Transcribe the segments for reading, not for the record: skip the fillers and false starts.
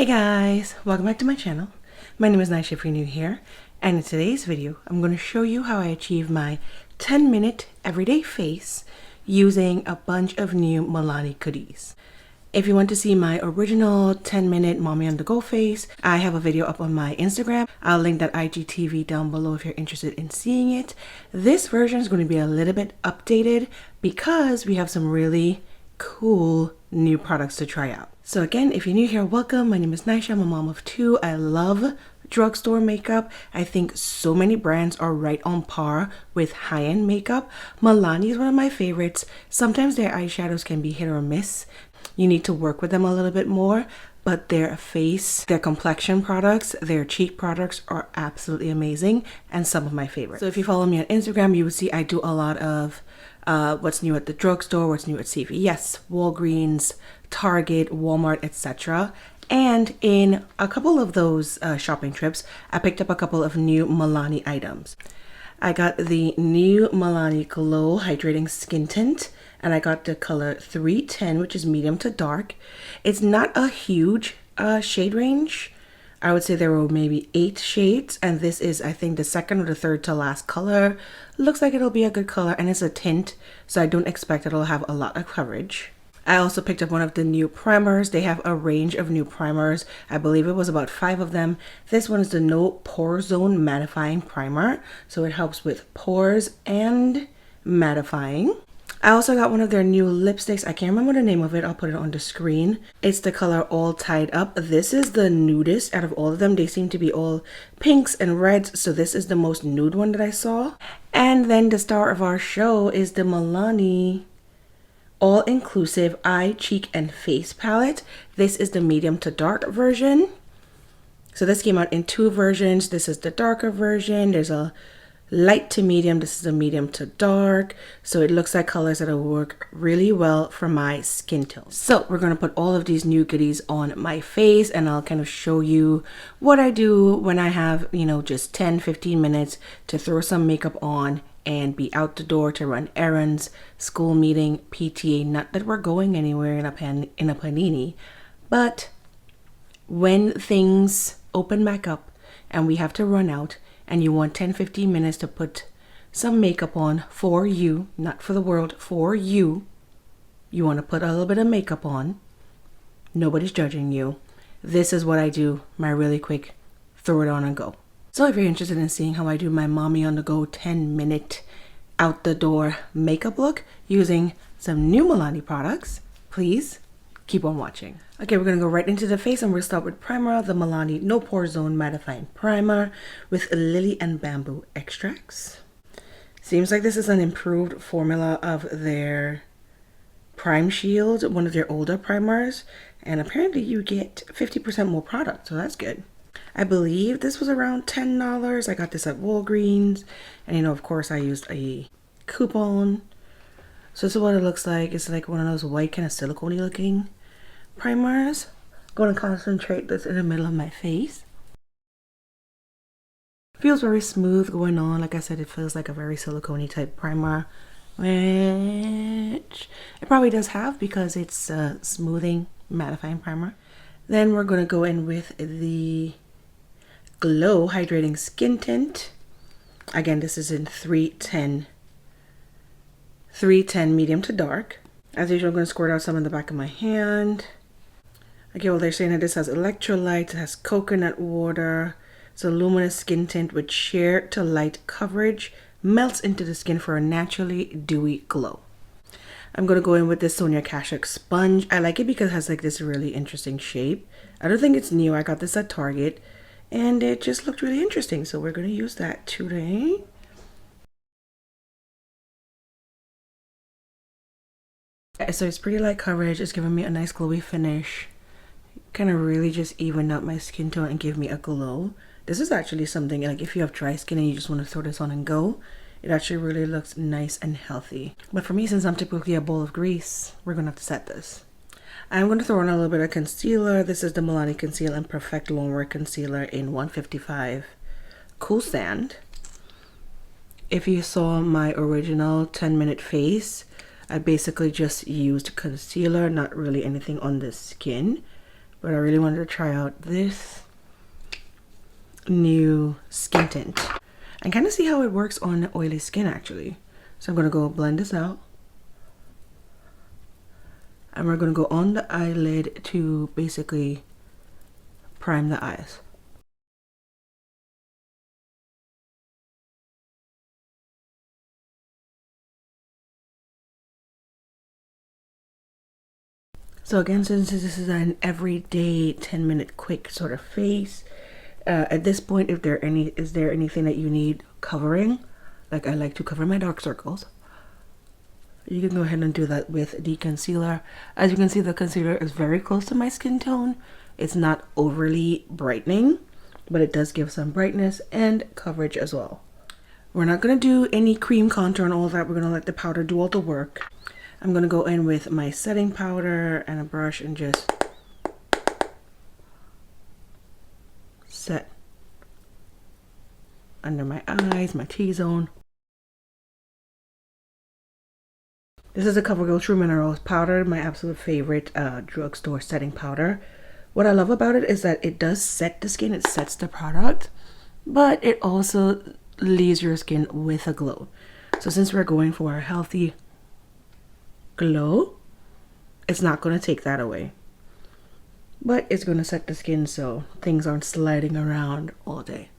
Hey guys, welcome back to my channel. My name is Naisha if you're new here, and in today's video I'm going to show you how I achieve my 10-minute everyday face using a bunch of new Milani goodies. If you want to see my original 10-minute mommy on the go face, I have a video up on my Instagram. I'll link that IGTV down below if you're interested in seeing it. This version is going to be a little bit updated because we have some really cool new products to try out. So again, if you're new here, welcome. My name is Naisha. I'm a mom of two. I love drugstore makeup. I think so many brands are right on par with high-end makeup. Milani is one of my favorites. Sometimes their eyeshadows can be hit or miss. You need to work with them a little bit more, but their face, their complexion products, their cheek products are absolutely amazing and some of my favorites. So if you follow me on Instagram, you will see I do a lot of what's new at the drugstore, what's new at CVS, Walgreens, Target, Walmart, etc. And in a couple of those shopping trips, I picked up a couple of new Milani items. I got the new Milani Glow Hydrating Skin Tint, and I got the color 310, which is medium to dark. It's not a huge shade range. I would say there were maybe 8 shades, and this is, I think, the second or the third to last color. Looks like it'll be a good color, and it's a tint, so I don't expect it'll have a lot of coverage. I also picked up one of the new primers. They have a range of new primers. I believe it was about 5 of them. This one is the No Pore Zone Mattifying Primer, so it helps with pores and mattifying. I also got one of their new lipsticks. I can't remember the name of it. I'll put it on the screen. It's the color All Tied Up. This is the nudist out of all of them. They seem to be all pinks and reds, so this is the most nude one that I saw. And then the star of our show is the Milani All-Inclusive Eye, Cheek, and Face Palette. This is the medium to dark version. So this came out in 2 versions. This is the darker version. There's a light to medium. This is a medium to dark. So it looks like colors that'll work really well for my skin tone. So we're going to put all of these new goodies on my face, and I'll kind of show you what I do when I have, you know, just 10-15 minutes to throw some makeup on and be out the door to run errands, school meeting, PTA. Not that we're going anywhere in a panini, but when things open back up and we have to run out and you want 10-15 minutes to put some makeup on for you, not for the world, for you, you want to put a little bit of makeup on, nobody's judging you. This is what I do, my really quick throw it on and go. So if you're interested in seeing how I do my mommy on the go 10-minute out the door makeup look using some new Milani products, please keep on watching. Okay, we're going to go right into the face, and we'll start with primer, the Milani No Pore Zone Mattifying Primer with Lily and Bamboo extracts. Seems like this is an improved formula of their Prime Shield, one of their older primers, and apparently you get 50% more product, so that's good. I believe this was around $10. I got this at Walgreens, and you know, of course I used a coupon. So this is what it looks like. It's like one of those white kind of silicone-y looking primers. I'm going to concentrate this in the middle of my face. Feels very smooth going on. Like I said, it feels like a very silicone-y type primer, which it probably does have because it's a smoothing mattifying primer. Then we're going to go in with the Glow Hydrating Skin Tint. Again, this is in 310 medium to dark. As usual, I'm going to squirt out some in the back of my hand. Okay, well, they're saying that this has electrolytes, it has coconut water. It's a luminous skin tint with sheer to light coverage, melts into the skin for a naturally dewy glow. I'm going to go in with this Sonia Kashuk sponge. I like it because it has like this really interesting shape. I don't think it's new. I got this at Target and it just looked really interesting. So we're going to use that today. So it's pretty light coverage. It's giving me a nice glowy finish. Kind of really just evened out my skin tone and give me a glow. This is actually something like if you have dry skin and you just want to throw this on and go, it actually really looks nice and healthy. But for me, since I'm typically a bowl of grease, we're going to have to set this. I'm going to throw in a little bit of concealer. This is the Milani Conceal and Perfect Longwear Concealer in 155 Cool Sand. If you saw my original 10-minute face, I basically just used concealer, not really anything on the skin. but I really wanted to try out this new skin tint and kind of see how it works on oily skin actually. So I'm going to go blend this out. And we're going to go on the eyelid to basically prime the eyes. So again, since this is an everyday 10-minute quick sort of face, at this point, is there anything that you need covering? Like I like to cover my dark circles. You can go ahead and do that with the concealer. As you can see, the concealer is very close to my skin tone. It's not overly brightening, but it does give some brightness and coverage as well. We're not going to do any cream contour and all that. We're going to let the powder do all the work. I'm going to go in with my setting powder and a brush and just set under my eyes, my T-zone. This is a CoverGirl True Minerals powder, my absolute favorite drugstore setting powder. What I love about it is that it does set the skin, it sets the product, but it also leaves your skin with a glow. So since we're going for a healthy glow, it's not going to take that away. But it's going to set the skin so things aren't sliding around all day.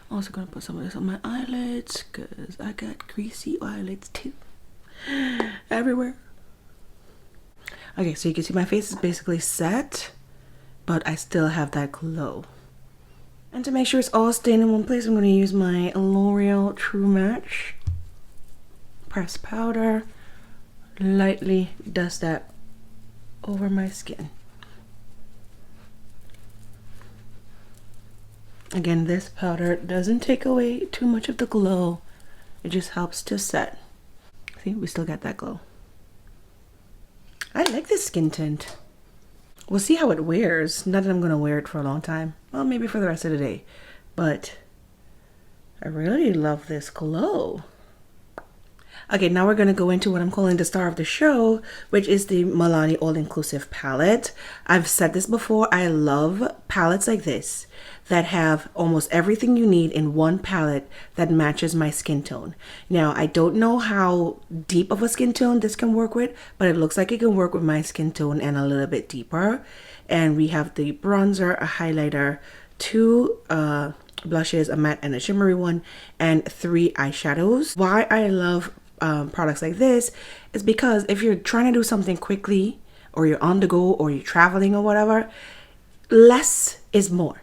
Also going to put some of this on my eyelids because I got greasy eyelids too. Everywhere. Okay, so you can see my face is basically set, but I still have that glow. And to make sure it's all staying in one place, I'm going to use my L'Oreal True Match pressed powder. Lightly dust that over my skin. Again, this powder doesn't take away too much of the glow. It just helps to set. See, we still got that glow. I like this skin tint. We'll see how it wears. Not that I'm going to wear it for a long time. Well, maybe for the rest of the day. But I really love this glow. Okay, now we're going to go into what I'm calling the star of the show, which is the Milani All-Inclusive palette. I've said this before, I love palettes like this that have almost everything you need in one palette that matches my skin tone. Now, I don't know how deep of a skin tone this can work with, but it looks like it can work with my skin tone and a little bit deeper. And we have the bronzer, a highlighter, two blushes, a matte and a shimmery one, and 3 eyeshadows. Why I love products like this is because if you're trying to do something quickly, or you're on the go, or you're traveling or whatever, less is more.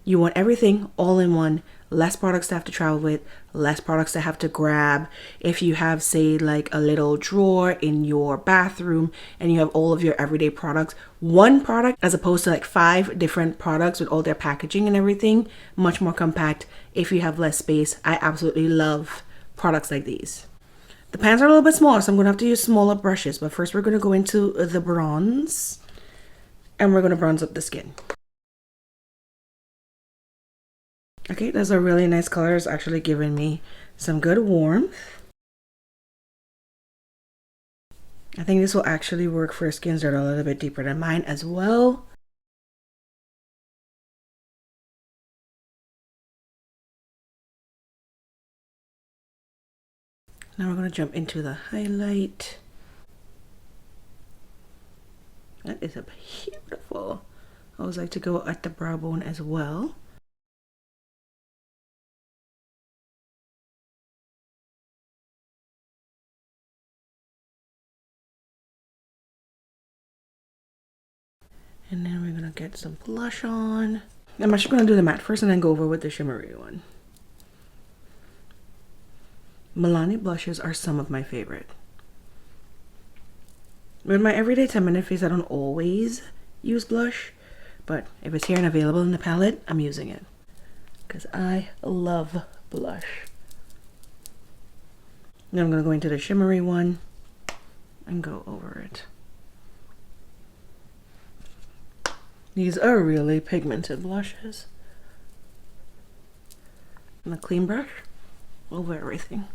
You want everything all in one, less products to have to travel with, less products to have to grab. If you have, say, like a little drawer in your bathroom and you have all of your everyday products, one product as opposed to like 5 different products with all their packaging and everything, much more compact if you have less space. I absolutely love products like these. The pans are a little bit smaller, so I'm going to have to use smaller brushes. But first we're going to go into the bronze. And we're going to bronze up the skin. Okay, those are really nice colors. Actually giving me some good warmth. I think this will actually work for skins that are a little bit deeper than mine as well. Now we're going to jump into the highlight. That is a beautiful. I always like to go at the brow bone as well. And then we're going to get some blush on. I'm actually going to do the matte first and then go over with the shimmery one. Milani blushes are some of my favorite. With my everyday 10-minute face, I don't always use blush, but if it's here and available in the palette, I'm using it because I love blush. Then I'm going to go into the shimmery one and go over it. These are really pigmented blushes. And a clean brush over everything.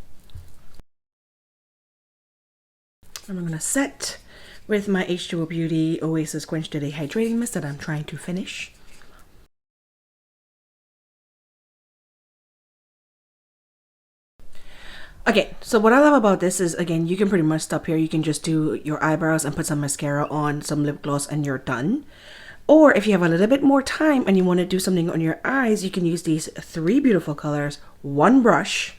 And I'm going to set with my H2O Beauty Oasis Quench Today Hydrating Mist that I'm trying to finish. Okay, so what I love about this is, again, you can pretty much stop here. You can just do your eyebrows and put some mascara on, some lip gloss, and you're done. Or if you have a little bit more time and you want to do something on your eyes, you can use these 3 beautiful colors, one brush.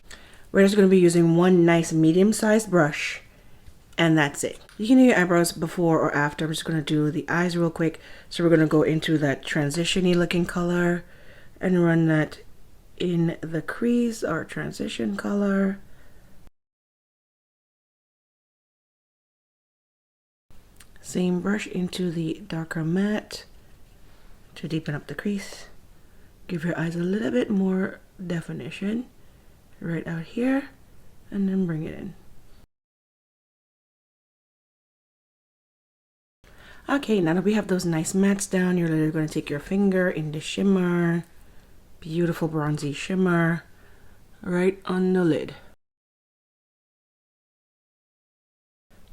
We're just going to be using one nice medium-sized brush, and that's it. You can do your eyebrows before or after. I'm just going to do the eyes real quick. So we're going to go into that transition-y looking color and run that in the crease, our transition color. Same brush into the darker matte to deepen up the crease. Give your eyes a little bit more definition right out here, and then bring it in. Okay, now that we have those nice mattes down, you're literally going to take your finger in the shimmer, beautiful bronzy shimmer, right on the lid.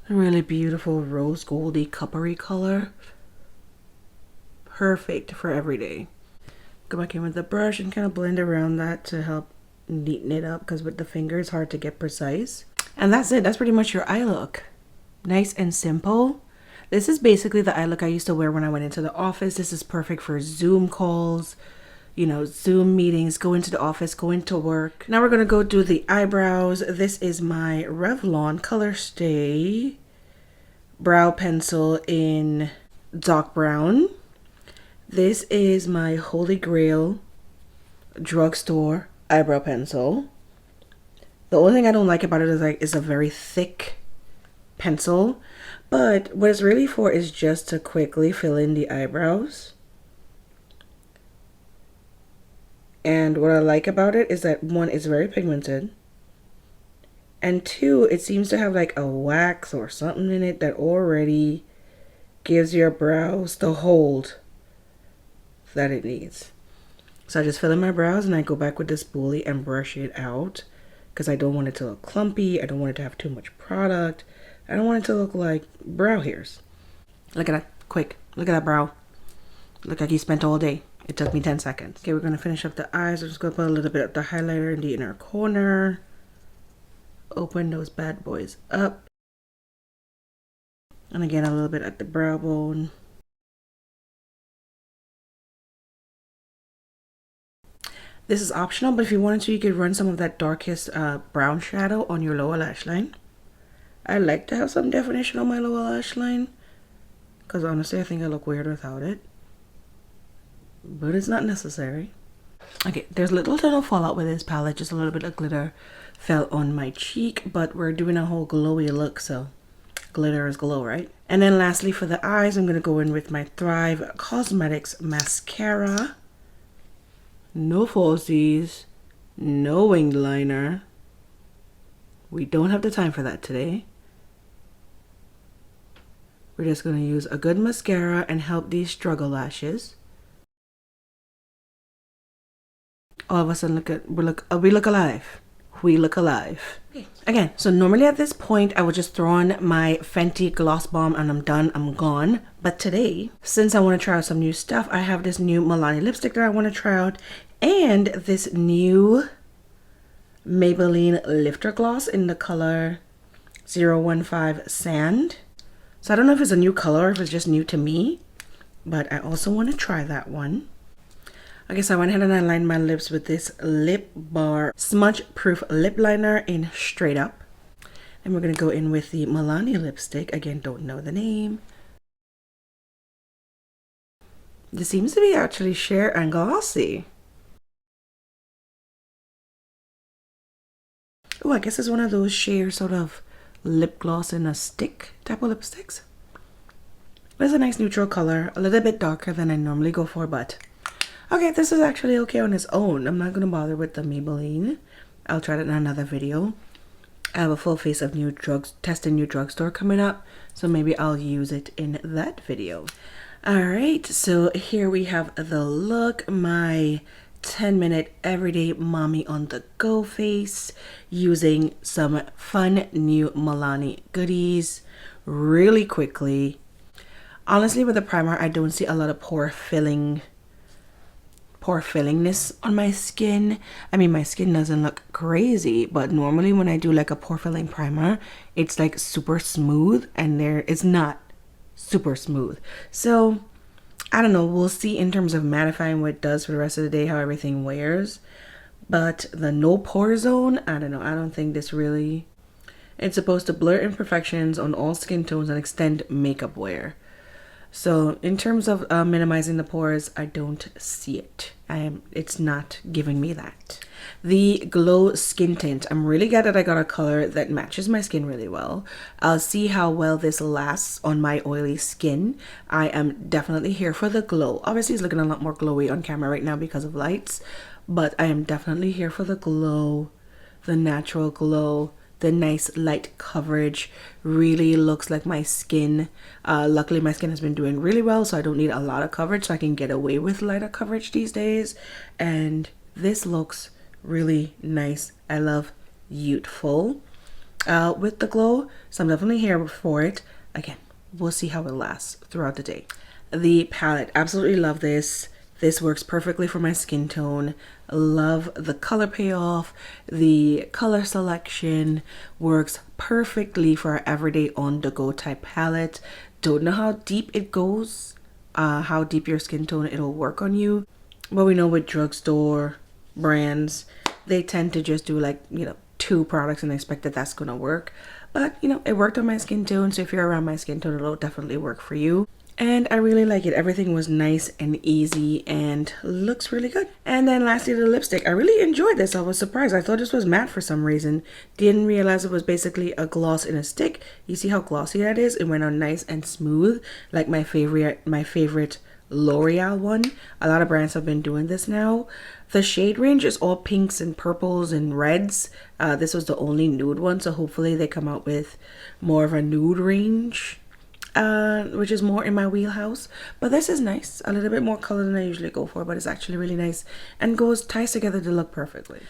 A really beautiful rose goldy coppery color. Perfect for every day. Go back in with the brush and kind of blend around that to help neaten it up, because with the finger it's hard to get precise. And that's it. That's pretty much your eye look. Nice and simple. This is basically the eye look I used to wear when I went into the office. This is perfect for Zoom calls, you know, Zoom meetings, go into the office, go into work. Now we're going to go do the eyebrows. This is my Revlon Color Stay brow pencil in dark brown. This is my Holy Grail drugstore eyebrow pencil. The only thing I don't like about it is it's a very thick pencil, but what it's really for is just to quickly fill in the eyebrows. And what I like about it is that, one, it's very pigmented, and 2, it seems to have like a wax or something in it that already gives your brows the hold that it needs. So I just fill in my brows and I go back with this spoolie and brush it out, because I don't want it to look clumpy. I don't want it to have too much product. I don't want it to look like brow hairs. Look at that, quick. Look at that brow. Look like he spent all day. It took me 10 seconds. Okay, we're gonna finish up the eyes. I'm just gonna put a little bit of the highlighter in the inner corner. Open those bad boys up. And again, a little bit at the brow bone. This is optional, but if you wanted to, you could run some of that darkest brown shadow on your lower lash line. I like to have some definition on my lower lash line, because honestly, I think I look weird without it. But it's not necessary. Okay, there's little to no fallout with this palette. Just a little bit of glitter fell on my cheek, but we're doing a whole glowy look, so glitter is glow, right? And then lastly, for the eyes, I'm going to go in with my Thrive Cosmetics mascara. No falsies, no winged liner. We don't have the time for that today. We're just going to use a good mascara and help these struggle lashes. All of a sudden, we look alive. We look alive. Okay. Again, so normally at this point, I would just throw on my Fenty Gloss Bomb and I'm done, I'm gone. But today, since I want to try out some new stuff, I have this new Milani lipstick that I want to try out, and this new Maybelline Lifter Gloss in the color 015 Sand. So I don't know if it's a new color or if it's just new to me, but I also want to try that one. I guess I went ahead and I lined my lips with this Lip Bar Smudge Proof Lip Liner in Straight Up. And we're going to go in with the Milani lipstick. Again, don't know the name. This seems to be actually sheer and glossy. Oh, I guess it's one of those sheer sort of lip gloss in a stick type of lipsticks. It's a nice neutral color, a little bit darker than I normally go for, but okay, this is actually okay on its own. I'm not going to bother with the Maybelline. I'll try it in another video. I have a full face of new drugs, testing new drugstore coming up, so maybe I'll use it in that video. Alright, so here we have the look, my 10-minute everyday mommy on the go face, using some fun new Milani goodies. really quickly. Honestly, with the primer, I don't see a lot of pore fillingness on my skin. I mean, my skin doesn't look crazy, but normally when I do like a pore filling primer, it's like super smooth, and it's not super smooth. So I don't know, we'll see in terms of mattifying what it does for the rest of the day, how everything wears. But the no pore zone, I don't know, I don't think this really, it's supposed to blur imperfections on all skin tones and extend makeup wear. So in terms of minimizing the pores, I don't see it. It's not giving me that. The Glow Skin Tint. I'm really glad that I got a color that matches my skin really well. I'll see how well this lasts on my oily skin. I am definitely here for the glow. Obviously, it's looking a lot more glowy on camera right now because of lights, but I am definitely here for the glow, the natural glow. The nice light coverage really looks like my skin. Luckily my skin has been doing really well, so I don't need a lot of coverage, so I can get away with lighter coverage these days. And this looks really nice. I love youthful with the glow, so I'm definitely here for it. Again, we'll see how it lasts throughout the day. The palette, absolutely love this. This works perfectly for my skin tone. Love the color payoff. The color selection works perfectly for our everyday on-the-go type palette. Don't know how deep it goes, how deep your skin tone it'll work on you. But we know with drugstore brands, they tend to just do like, 2 products and expect that that's gonna work. But, it worked on my skin tone, so if you're around my skin tone, it'll definitely work for you. And I really like it. Everything was nice and easy and looks really good. And then lastly, the lipstick. I really enjoyed this. I was surprised. I thought this was matte for some reason. Didn't realize it was basically a gloss in a stick. You see how glossy that is? It went on nice and smooth, like my favorite L'Oreal one. A lot of brands have been doing this now. The shade range is all pinks and purples and reds. This was the only nude one, so hopefully they come out with more of a nude range, which is more in my wheelhouse. But this is nice, a little bit more color than I usually go for, but it's actually really nice and ties together to look perfectly.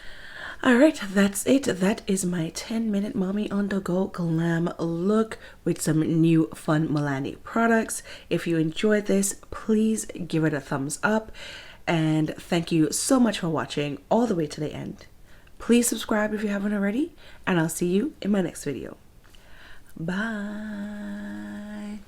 All right, that's it. That is my 10-minute mommy on the go glam look with some new fun Milani products. If you enjoyed this, please give it a thumbs up, and thank you so much for watching all the way to the end. Please subscribe if you haven't already, and I'll see you in my next video. Bye.